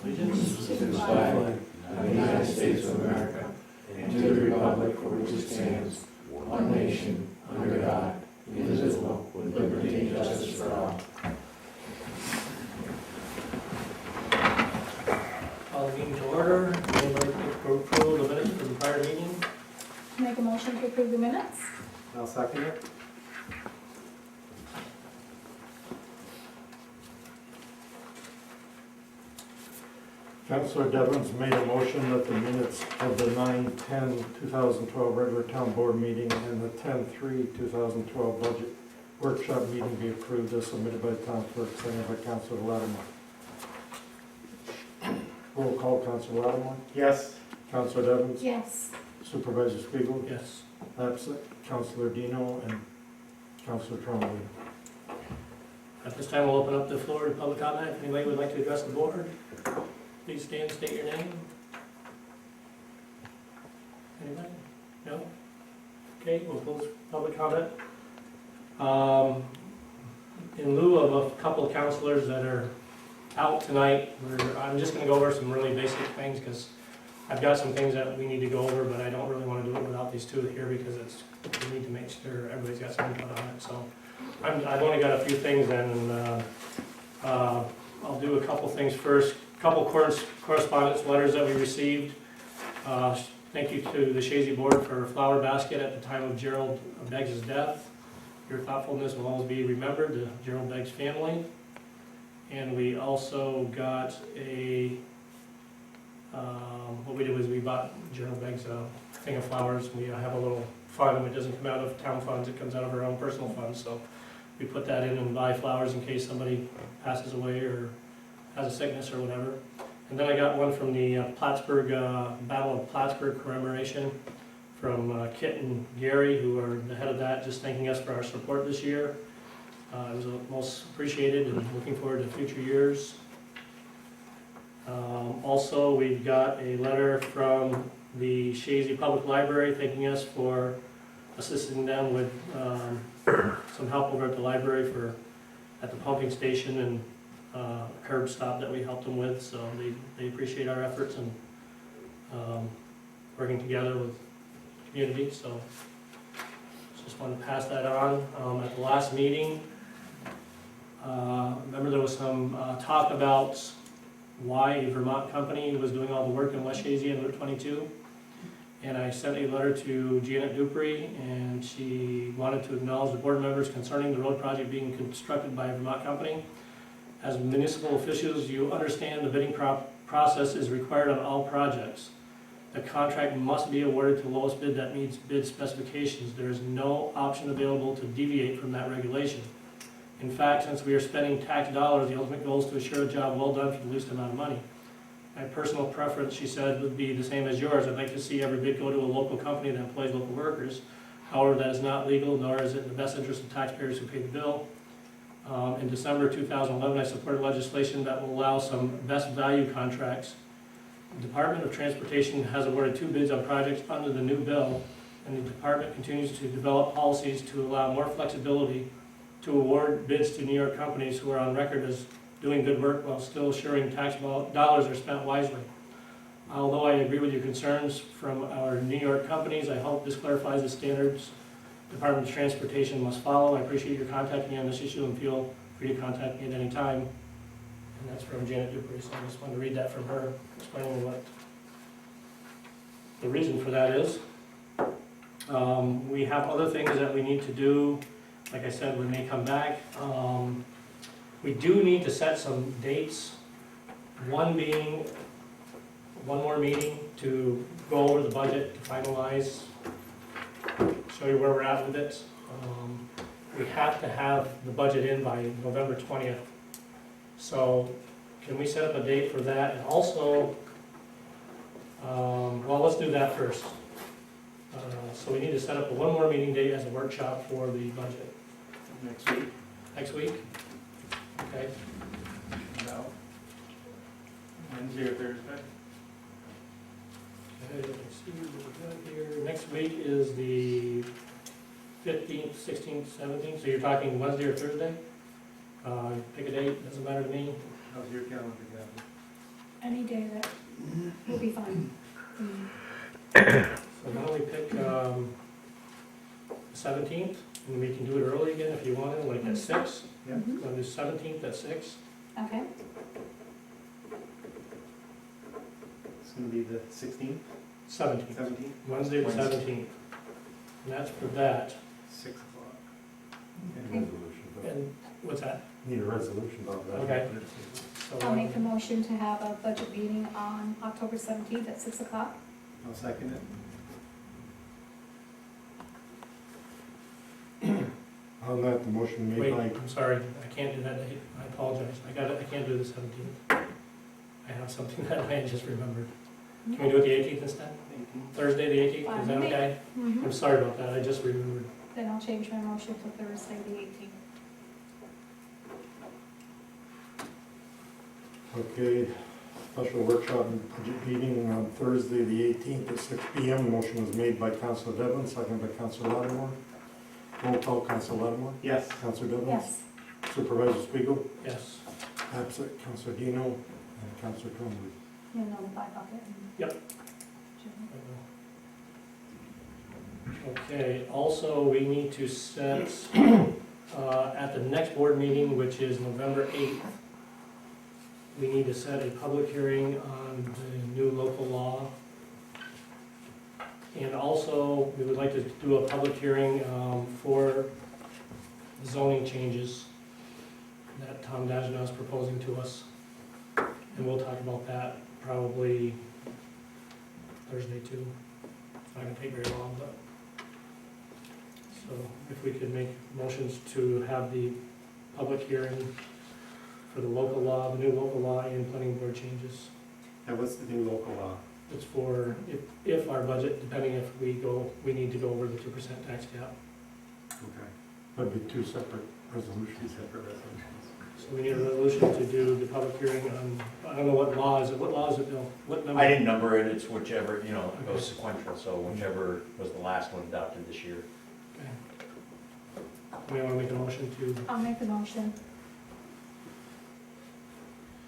allegiance to the flag of the United States of America and to the republic for which it stands, one nation, under God, indivisible, with liberty and justice for all. Call the meeting to order. Anybody like to approve the minutes from the prior meeting? Make a motion to approve the minutes? I'll second it. Councilor Devon's made a motion that the minutes of the 9/10/2012 regular town board meeting and the 10/3/2012 budget workshop meeting be approved as submitted by the town clerk, seconded by Councilor Lattimore. Roll call, Councilor Lattimore. Yes. Councilor Devons. Yes. Supervisor Spiegel. Yes. Absent. Councilor Dino and Councilor Trombley. At this time, we'll open up the floor to public comment. If anybody would like to address the board, please stand, state your name. Anybody? No? Okay, we'll close public comment. In lieu of a couple of counselors that are out tonight, I'm just gonna go over some really basic things, because I've got some things that we need to go over, but I don't really wanna do it without these two here, because we need to make sure everybody's got some input on it, so. I've only got a few things, and I'll do a couple things first. Couple correspondence letters that we received. Thank you to the Chazy board for a flower basket at the time of Gerald Beggs' death. Your thoughtfulness will always be remembered, the Gerald Beggs family. And we also got what we did was we bought Gerald Beggs a thing of flowers. We have a little fund. It doesn't come out of town funds, it comes out of our own personal funds. So we put that in and buy flowers in case somebody passes away or has a sickness or whatever. And then I got one from the Plattsburgh, Battle of Plattsburgh commemoration from Kit and Gary, who are the head of that, just thanking us for our support this year. It was most appreciated and looking forward to future years. Also, we've got a letter from the Chazy Public Library thanking us for assisting them with some help over at the library at the pumping station and curb stop that we helped them with, so they appreciate our efforts and working together with the community, so just wanted to pass that on. At the last meeting, remember there was some talk about why a Vermont company was doing all the work in West Chazy and Route 22, and I sent a letter to Janet Dupree, and she wanted to acknowledge the board members concerning the road project being constructed by a Vermont company. As municipal officials, you understand the bidding process is required on all projects. The contract must be awarded to the lowest bid that meets bid specifications. There is no option available to deviate from that regulation. In fact, since we are spending tax dollars, the ultimate goal is to assure a job well done for the least amount of money. My personal preference, she said, would be the same as yours. I'd like to see every bid go to a local company that employs local workers. However, that is not legal, nor is it in the best interest of taxpayers who pay the bill. In December 2011, I supported legislation that will allow some best value contracts. The Department of Transportation has awarded 2 bids on projects under the new bill, and the department continues to develop policies to allow more flexibility to award bids to New York companies who are on record as doing good work while still assuring tax dollars are spent wisely. Although I agree with your concerns from our New York companies, I hope this clarifies the standards Department of Transportation must follow. I appreciate your contacting me on this issue and feel free to contact me at any time. And that's from Janet Dupree, so I just wanted to read that from her, explaining what the reason for that is. We have other things that we need to do. Like I said, when they come back, we do need to set some dates. One being one more meeting to go over the budget, to finalize, show you where we're at with it. We have to have the budget in by November 20th. So can we set up a date for that? And also, well, let's do that first. So we need to set up one more meeting date as a workshop for the budget. Next week. Next week? Okay. No. Wednesday or Thursday. Okay, let's see what we got here. Next week is the 15th, 16th, 17th, so you're talking Wednesday or Thursday? Pick a date, doesn't matter to me. How's your calendar, Gavin? Any day that will be fine. So why don't we pick 17th, and we can do it early again if you wanted, like at 6. Yep. Mhm. Want to do 17th at 6? Okay, It's gonna be the 16th, 17th, 17th, Wednesday the Wednesday. 17th. And that's for that. 6 o'clock. And what's that? Need a resolution about that. Okay. So, I'll make a motion to have a budget meeting on October 17th at 6 o'clock. I'll second it. On that, the motion made Wait, by, I'm sorry, I can't do that date. I apologize. I can't do the 17th. I have something that I just remembered. Can we do it the 18th instead? 18th. Thursday, the 18th, is Fine that with me. okay? Mhm. I'm sorry about that, I just remembered. Then I'll change my motion to Thursday, the 18th. okay, special workshop and budget meeting on Thursday, the 18th at 6 PM. The motion was made by Councilor Devlin, seconded by Councilor Lattimore. Roll call, Councilor Lattimore. Yes. Councilor Devlin. Yes. Supervisor Spiegel. Yes. Absent Councilor Dino and Councilor Trombley. You know the five bucket. Yep. Okay, also, we need to set, at the next board meeting, which is November 8th, we need to set a public hearing on the new local law. And also, we would like to do a public hearing for zoning changes that Tom Dajna is proposing to us. And we'll talk about that probably Thursday too. It's not gonna take very long, but. So if we could make motions to have the public hearing for the local law, the new local law and planning board changes. And what's the new local law? It's for, if our budget, depending if we need to go over the 2% tax cap. Okay. That'd be two separate Two resolutions. separate resolutions. So we need a resolution to do the public hearing on, I don't know what law is it, Bill? What number? I didn't number it, it's whichever, you know, it goes sequential, so whichever was the last one adopted this year. Okay. We want to make a motion to, I'll make the motion.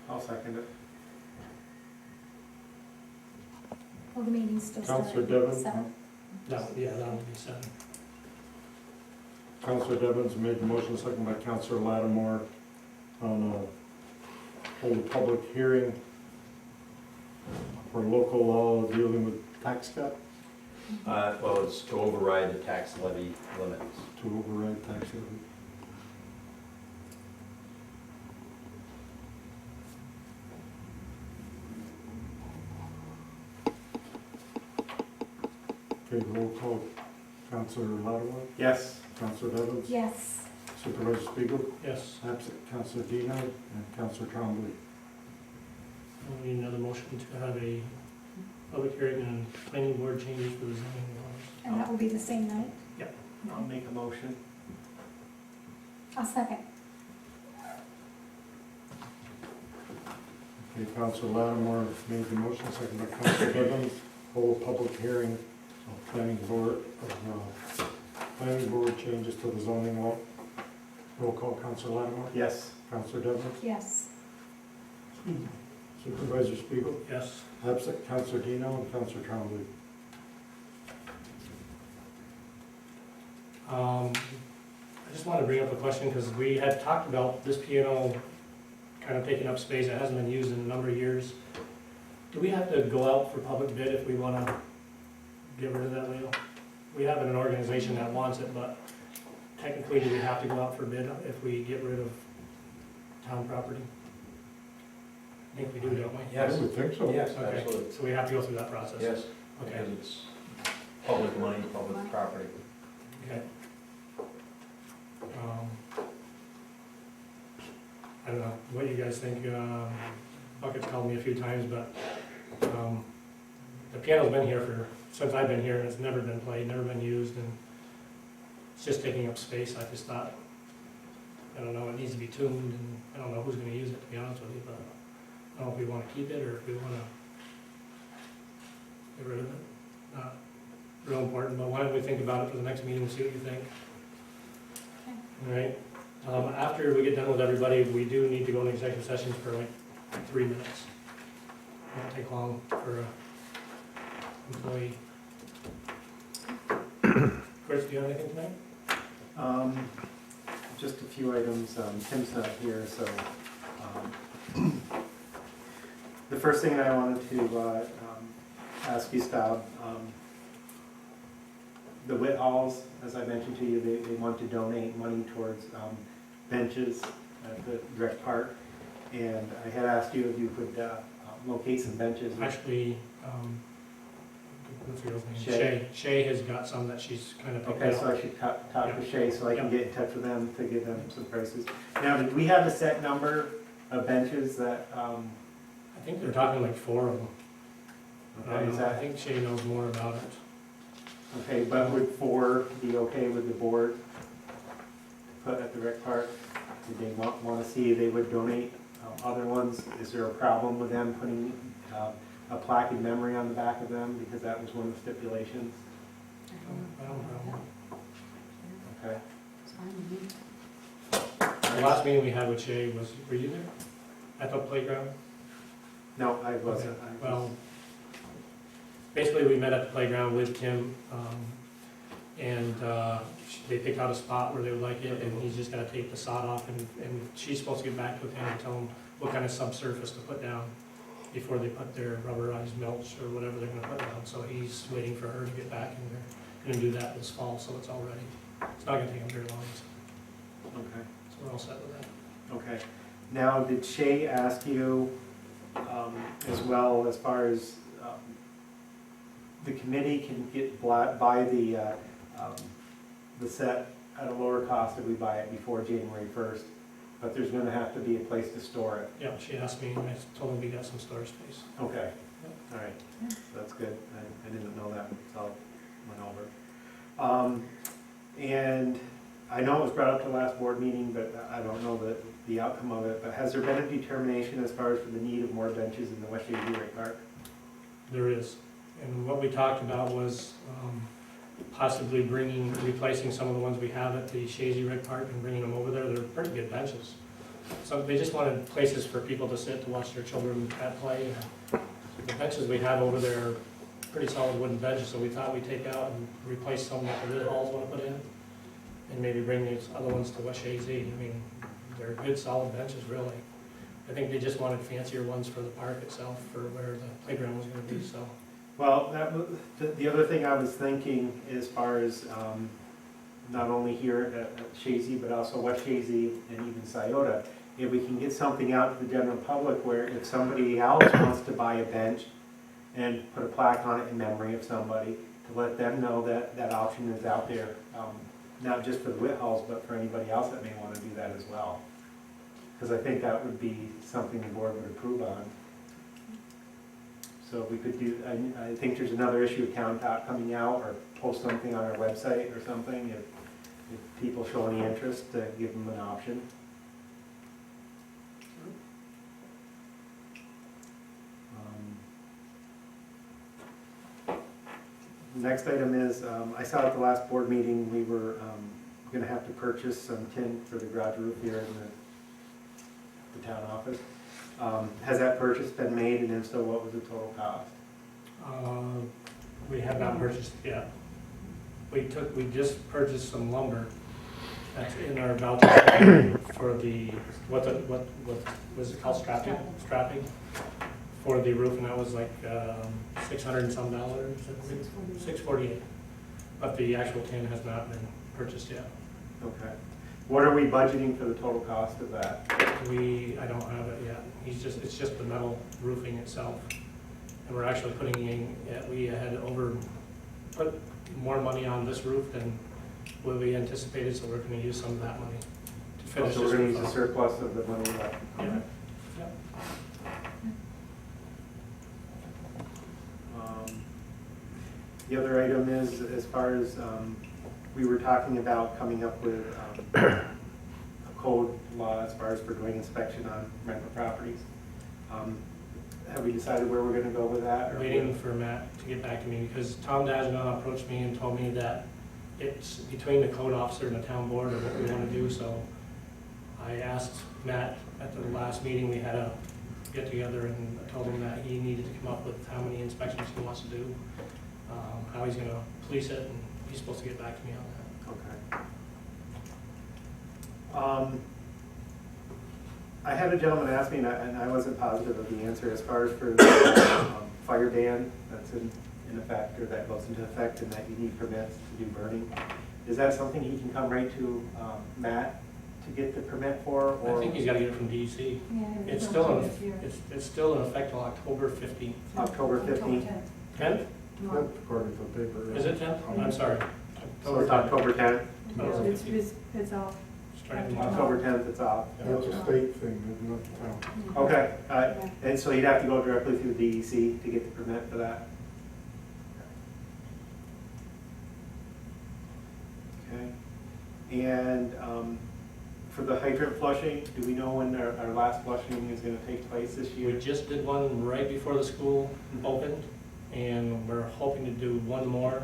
I'll second it. Well, the meeting's still starting. Councilor Devlin. 7. that would be 7. Councilor Devlin made the motion, seconded by Councilor Lattimore, on hold a public hearing for local law dealing with tax cap, Well, it's to override the tax levy limits. to override tax levy. Okay, roll call. Councilor Lattimore, Yes. Councilor Devlin, Yes. Supervisor Spiegel, Yes. absent Councilor Dino, and Councilor Trombley. We need another motion to have a public hearing on planning board changes for the zoning laws. And that will be the same night? Yep. I'll make a motion. I'll second. Okay, Councilor Lattimore made the motion, seconded by Councilor Devlin, hold a public hearing of planning board changes to the zoning law. Roll call, Councilor Lattimore, Yes. Councilor Devlin, Yes. Supervisor Spiegel, Yes. absent Councilor Dino, and Councilor Trombley. I just want to bring up a question, because we had talked about this piano kind of taking up space, it hasn't been used in a number of years. Do we have to go out for public bid if we want to get rid of that wheel? We have an organization that wants it, but technically, do we have to go out for bid if we get rid of town property? I think we do, don't we? Yes. I would think so. Yes, Okay, absolutely. so we have to go through that process? Yes, Okay, because it's public money, public property. okay. I don't know what you guys think, Bucket's called me a few times, but, the piano's been here since I've been here, and it's never been played, never been used, and it's just taking up space. I just thought, I don't know, it needs to be tuned, and I don't know who's gonna use it, to be honest with you, but I don't know if we wanna keep it, or if we wanna get rid of it. Not real important, but why don't we think about it for the next meeting, and see what you think? All right, after we get done with everybody, we do need to go into executive sessions for like 3 minutes. won't take long for a employee. Chris, do you have anything tonight? Just a few items. Tim's not here, so the first thing I wanted to ask you, Stab, the Whit Halls, as I mentioned to you, they want to donate money towards benches at the rec park. And I had asked you if you could locate some benches. Actually, what's your name? Shay. Shay has got some that she's kind of picked Okay, so out. I should talk to Shay so I can Yep. get in touch with them to give them some prices. Now, did we have a set number of benches that, I think they're talking like 4 of them. I okay, don't is know, I that, think Shay knows more about it. okay, but would 4 be okay with the board to put at the rec park? Did they want to see if they would donate other ones? Is there a problem with them putting a plaque in memory on the back of them, because that was one of the stipulations? I don't know. Okay. The last meeting we had with Shay was, were you there? At the playground? No, I wasn't. Okay. Well, basically, we met at the playground with Tim, and they picked out a spot where they would like it, and he's just gotta take the sod off, and she's supposed to get back with him and tell him what kind of subsurface to put down before they put their rubberized mulch or whatever they're gonna put down. So he's waiting for her to get back, and they're gonna do that this fall, so it's all ready. It's not gonna take them very long, Okay. so we're all set with that. Okay. Now, did Shay ask you as well, as far as the committee can buy the set at a lower cost if we buy it before January 1st, but there's gonna have to be a place to store it? Yeah, she asked me, and I told her we got some storage space. Okay, all right, that's good. I didn't know that, so I went over. And I know it was brought up to the last board meeting, but I don't know the outcome of it, but has there been a determination as far as for the need of more benches in the West Shady Rec Park? There is, and what we talked about was possibly replacing some of the ones we have at the Chazy Rec Park and bringing them over there. They're pretty good benches. So they just wanted places for people to sit to watch their children at play. The benches we have over there are pretty solid wooden benches, so we thought we'd take out and replace some that the Rid Halls want to put in, and maybe bring these other ones to West Chazy. I mean, they're good solid benches, really. I think they just wanted fancier ones for the park itself, for where the playground was gonna be, so. Well, that was, the other thing I was thinking as far as not only here at Chazy, but also West Chazy and even Scioto, if we can get something out to the general public where if somebody else wants to buy a bench and put a plaque on it in memory of somebody, to let them know that that option is out there, not just for the Whit Halls, but for anybody else that may want to do that as well. Because I think that would be something the board would approve on. So we could do, I think there's another issue of Town Talk coming out, or post something on our website or something, if people show any interest, to give them an option. Next item is, I saw at the last board meeting, we were gonna have to purchase some tin for the garage roof here in the town office. Has that purchase been made, and if so, what was the total cost? We have not purchased it yet. We just purchased some lumber that's in our voucher for the, what was it called, strapping for the roof, and that was like $600 and some, $648. But the actual tin has not been purchased yet. Okay. What are we budgeting for the total cost of that? I don't have it yet. It's just the metal roofing itself. And we're actually putting in, we had put more money on this roof than what we anticipated, so we're gonna use some of that money to finish So this we're gonna roof use the off. surplus of the money left? Yeah. The other item is, as far as, we were talking about coming up with a code law as far as for doing inspection on rental properties. Have we decided where we're gonna go with that? or- Waiting for Matt to get back to me, because Tom Dagenau approached me and told me that it's between the code officer and the town board of what we want to do, so I asked Matt at the last meeting, we had a get together, and I told him that he needed to come up with how many inspections he wants to do, how he's gonna police it, and he's supposed to get back to me on that. Okay. I had a gentleman ask me, and I wasn't positive of the answer, as far as for the fire ban that's in effect, or that goes into effect, and that you need permits to do burning. Is that something he can come right to Matt to get the permit for? I Or think he's gotta get it from DEC. Yeah, It's it's still this year. It's still in effect till October 15th. October 15th? 10th? No. According to the paper. Is it 10th? I'm sorry. So it's October 10th? No, it's off. Starting tomorrow. October 10th, it's off. That's a state thing, not the town. Okay, Yeah. and so he'd have to go directly through DEC to get the permit for that? Okay. And for the hydrant flushing, do we know when our last flushing is gonna take place this We year? just did one right before the school opened, and we're hoping to do one more,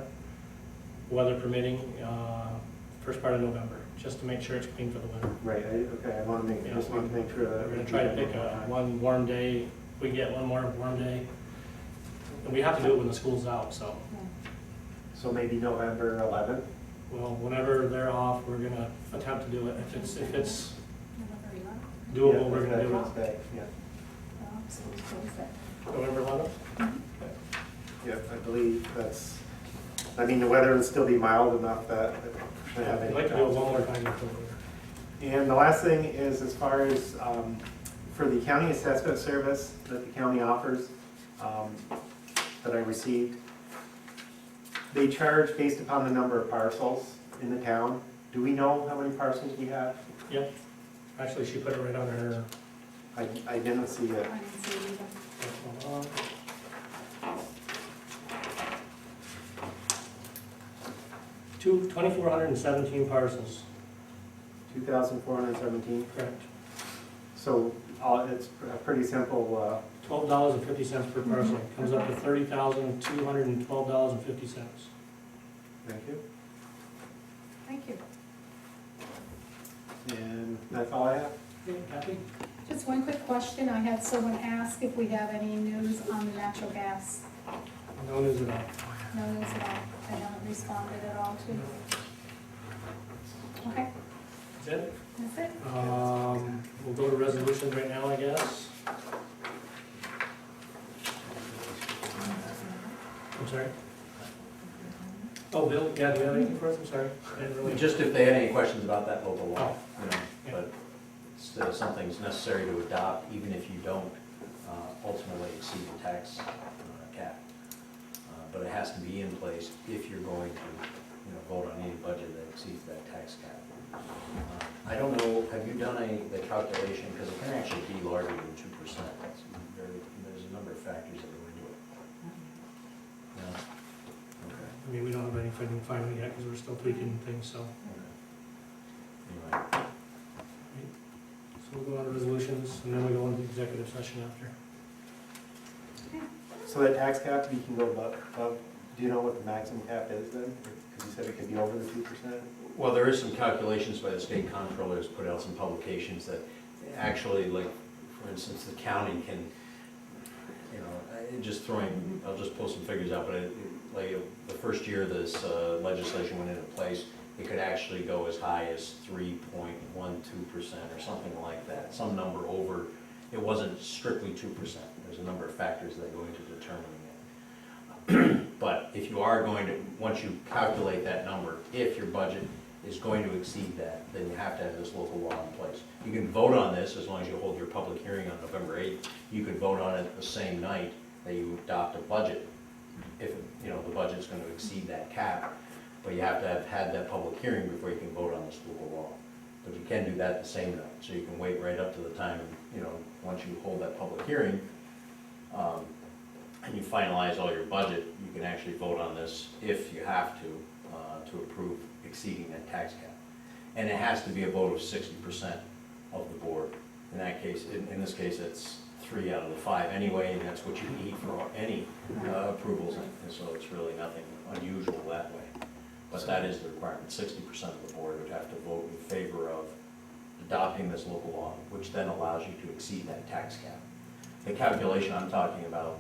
weather permitting, first part of November, just to make sure it's clean for the winter. Right, okay, I wanna make, Yeah. just want to make sure that. We're gonna try to pick one warm day, if we get one more warm day. And we have to do it when the school's out, so, So maybe November 11th? well, whenever they're off, we're gonna attempt to do it. If it's November 11th. doable, we're gonna do Veterans it. Day, yeah. So it's closed then. November 11th? Yeah, I believe that's, I mean, the weather would still be mild enough that. I'd like to do it one more time before the winter. And the last thing is, as far as, for the county assessment service that the county offers, that I received, they charge based upon the number of parcels in the town. Do we know how many parcels we have? Yep. Actually, she put it right on her. I didn't see it. I didn't see it either. 2,417 parcels, 2,417. correct. So, it's a pretty simple, $12.50 per parcel, comes up to $30,212.50. thank you. Thank you. And that's all I have. Okay, Kathy? Just one quick question. I had someone ask if we have any news on the natural gas. No news at all. No news at all. I haven't responded at all to. Okay, That's it? that's it. We'll go to resolutions right now, I guess. I'm sorry? Oh, Bill, yeah, do you have anything for us? I'm sorry. I didn't really. Just if they had any questions about that local law, you know, Yeah. but still something's necessary to adopt, even if you don't ultimately exceed the tax cap. But it has to be in place if you're going to, you know, vote on any budget that exceeds that tax cap. I don't know, have you done the calculation, because it can actually be larger than 2%. There's a number of factors that go into it. Yeah. Okay. I mean, we don't have anything final yet, because we're still tweaking things, so. Anyway. So we'll go on to resolutions, and then we go into executive session after. So that tax cap, you can go above, do you know what the maximum cap is then? Because you said it could be over the 2%? Well, there is some calculations by the state comptrollers, put out some publications that actually, like, for instance, the county can, you know, I'll just pull some figures out, but like, the first year this legislation went into place, it could actually go as high as 3.12% or something like that, some number over. It wasn't strictly 2%. There's a number of factors that go into determining it. But if you are going to, once you calculate that number, if your budget is going to exceed that, then you have to have this local law in place. You can vote on this as long as you hold your public hearing on November 8th. You could vote on it the same night that you adopt a budget, if, you know, the budget's going to exceed that cap. But you have to have had that public hearing before you can vote on this local law. But you can do that the same night, so you can wait right up to the time, you know, once you hold that public hearing, and you finalize all your budget, you can actually vote on this if you have to approve exceeding that tax cap. And it has to be a vote of 60% of the board. In that case, in this case, it's 3 out of the 5 anyway, and that's what you need for any approvals, and so it's really nothing unusual that way. But that is the requirement, 60% of the board would have to vote in favor of adopting this local law, which then allows you to exceed that tax cap. The calculation I'm talking about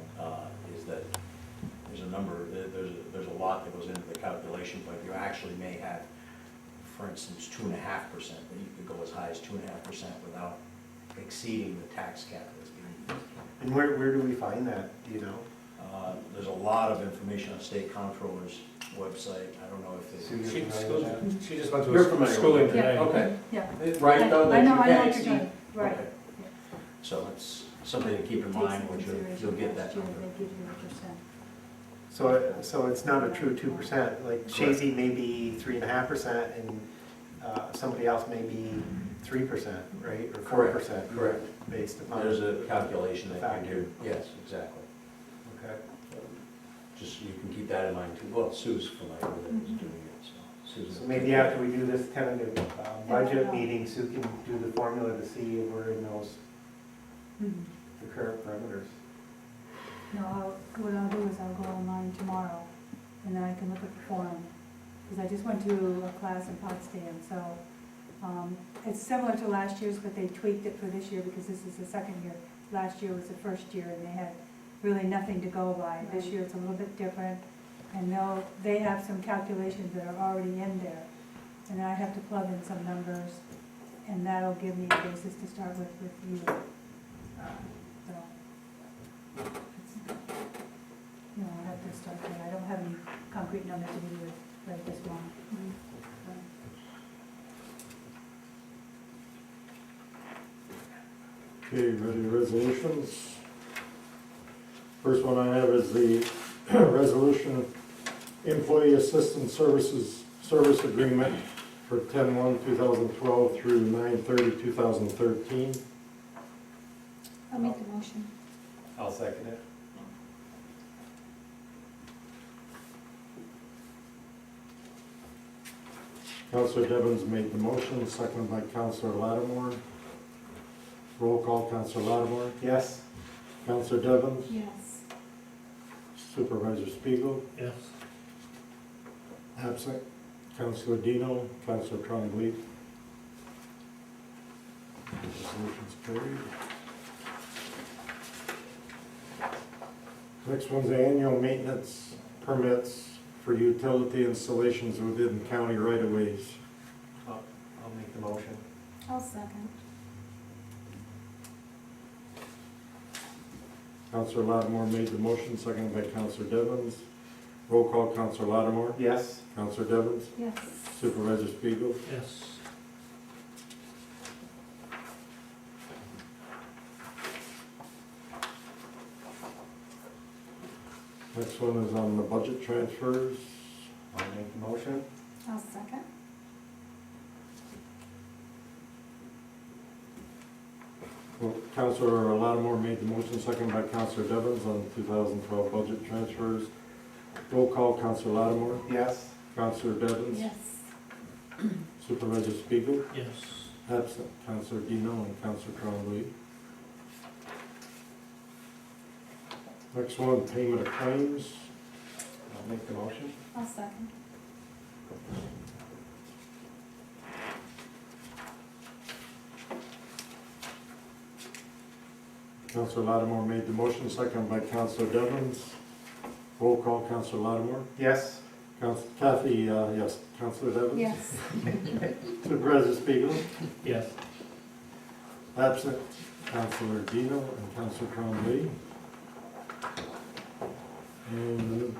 is that there's a number, there's a lot that goes into the calculation, but you actually may have, for instance, 2.5%, but you could go as high as 2.5% without exceeding the tax cap that's being. And where do we find that, do you know? There's a lot of information on state comptroller's website. I don't know if they. She just went You're to familiar schooling with today. Okay. Yeah. Right, though, I that know, you I know can what you're exceed. doing, right. Okay. So it's something to keep in mind, when you'll get that number. So it's not a true 2%, like Chazy may be 3.5% and somebody else may be 3%, right? Or 4%. Correct. Based upon. There's a calculation that you Factor. do. Yes, exactly. Okay. Just, you can keep that in mind too. Well, Sue's familiar with it, who's doing it, so. Sue's- So maybe after we do this tentative budget meeting, Sue can do the formula to see if we're in those, the current parameters. No, what I'll do is I'll go online tomorrow, and then I can look at the form, because I just went to a class in Potsdam, so, it's similar to last year's, but they tweaked it for this year, because this is the second year. Last year was the first year, and they had really nothing to go by. This year it's a little bit different, and they have some calculations that are already in there, and I have to plug in some numbers, and that'll give me a basis to start with you. So, you know, I have to start there. I don't have any concrete numbers to give you right this long. Okay, ready resolutions? First one I have is the resolution employee assistance service agreement for 10/1/2012 through 9/30/2013. I'll make the motion. I'll second it. Counselor Devens made the motion, seconded by Counselor Lattimore. Roll call, Counselor Lattimore. Yes? Counselor Devens. Yes. Supervisor Spiegel. Yes. Absent. Counselor Dino. Counselor Trombley. Resolution's carried. Next one's annual maintenance permits for utility installations within county right-of-ways. I'll make the motion. I'll second. Counselor Lattimore made the motion, seconded by Counselor Devens. Roll call, Counselor Lattimore. Yes? Counselor Devens. Yes. Supervisor Spiegel. Yes. Next one is on the budget transfers. I'll make the motion. I'll second. Well, Counselor Lattimore made the motion, seconded by Counselor Devens on 2012 budget transfers. Roll call, Counselor Lattimore. Yes? Counselor Devens. Yes. Supervisor Spiegel. Yes. Absent. Counselor Dino and Counselor Trombley. Next one, payment of claims. I'll make the motion. I'll second. Counselor Lattimore made the motion, seconded by Counselor Devens. Roll call, Counselor Lattimore. Yes? Kathy, yes. Counselor Devens. Yes. Supervisor Spiegel. Yes. Absent. Counselor Dino and Counselor Trombley. And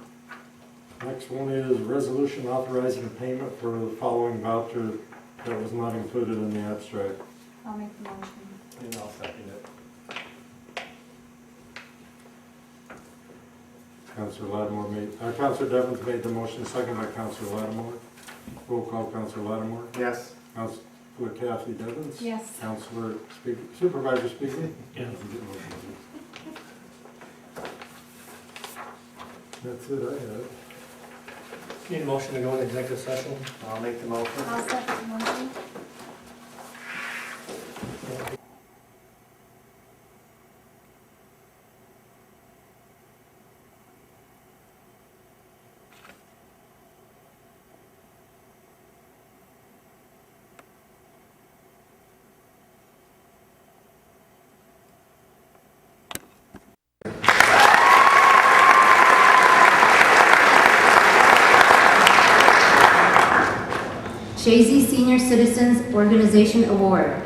the next one is resolution authorizing payment for the following voucher that was not included in the abstract. I'll make the motion. And I'll second it. Counselor Devens made the motion, seconded by Counselor Lattimore. Roll call, Counselor Lattimore. Yes? Counselor Kathy Devens. Yes. Counselor Supervisor Spiegel. Yes. That's it I have. Need a motion to go into executive session? I'll make the motion. I'll second the motion. Chazy Senior Citizens Organization Award.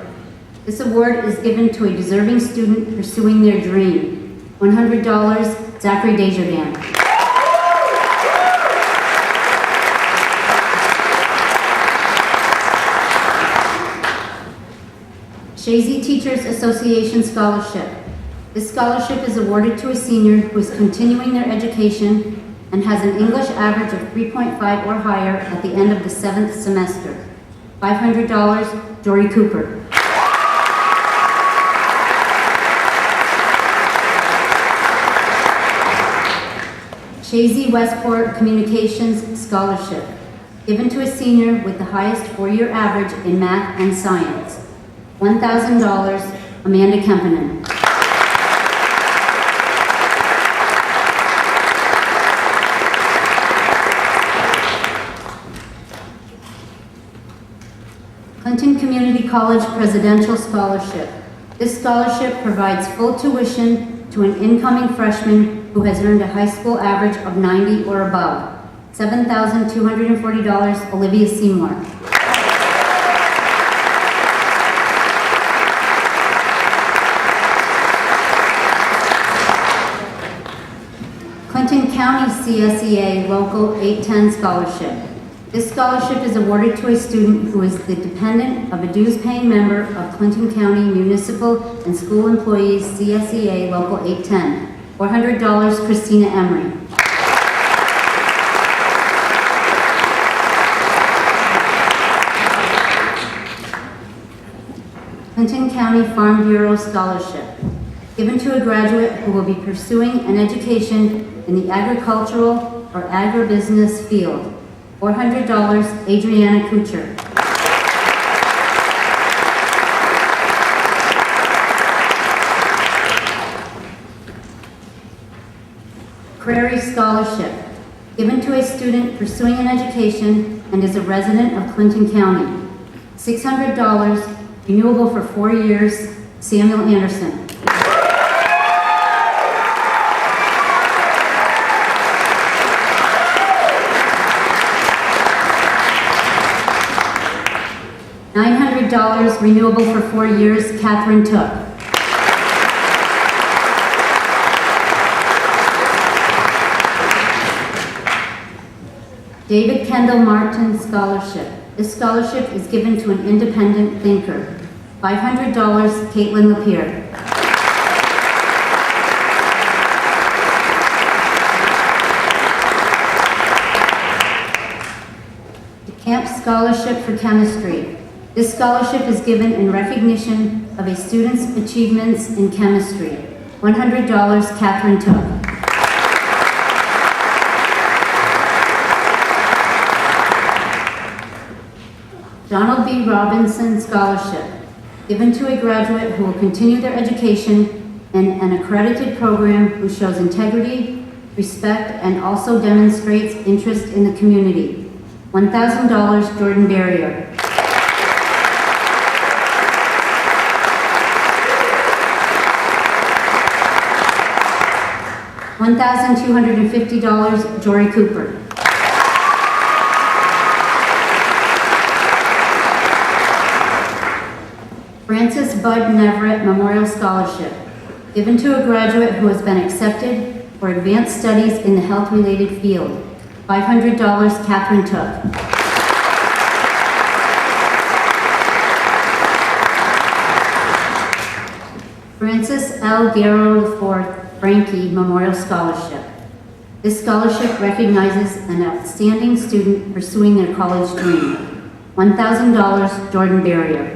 This award is given to a deserving student pursuing their dream. $100, Zachary Desjardins. Chazy Teachers Association Scholarship. This scholarship is awarded to a senior who is continuing their education and has an English average of 3.5 or higher at the end of the 7th semester. $500, Jory Cooper. Chazy Westport Communications Scholarship, given to a senior with the highest four-year average in math and science. $1,000, Amanda Kempinen. Clinton Community College Presidential Scholarship. This scholarship provides full tuition to an incoming freshman who has earned a high school average of 90 or above. $7,240, Olivia Seymour. Clinton County CSEA Local 810 Scholarship. This scholarship is awarded to a student who is the dependent of a dues-paying member of Clinton County Municipal and School Employees CSEA Local 810. $400, Christina Emery. Clinton County Farm Bureau Scholarship, given to a graduate who will be pursuing an education in the agricultural or agribusiness field. $400, Adriana Kucher. Prairie Scholarship, given to a student pursuing an education and is a resident of Clinton County. $600, renewable for 4 years, Samuel Anderson. $900, renewable for 4 years, Catherine Took. David Kendall Martin Scholarship. This scholarship is given to an independent thinker. $500, Caitlin Lapierre. The Camp Scholarship for Chemistry. This scholarship is given in recognition of a student's achievements in chemistry. $100, Catherine Took. Donald B. Robinson Scholarship, given to a graduate who will continue their education in an accredited program who shows integrity, respect, and also demonstrates interest in the community. $1,000, Jordan Barrier. $1,250, Jory Cooper. Francis Bud Neverett Memorial Scholarship, given to a graduate who has been accepted for advanced studies in the health-related field. $500, Catherine Took. Francis L. Garrow IV Frankie Memorial Scholarship. This scholarship recognizes an outstanding student pursuing their college dream. $1,000, Jordan Barrier.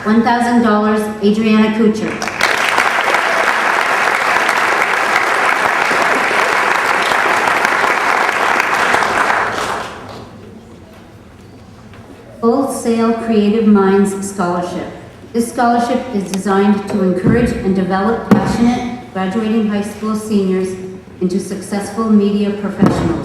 $1,000, Adriana Kucher. Full Sail Creative Minds Scholarship. This scholarship is designed to encourage and develop passionate graduating high school seniors into successful media professionals.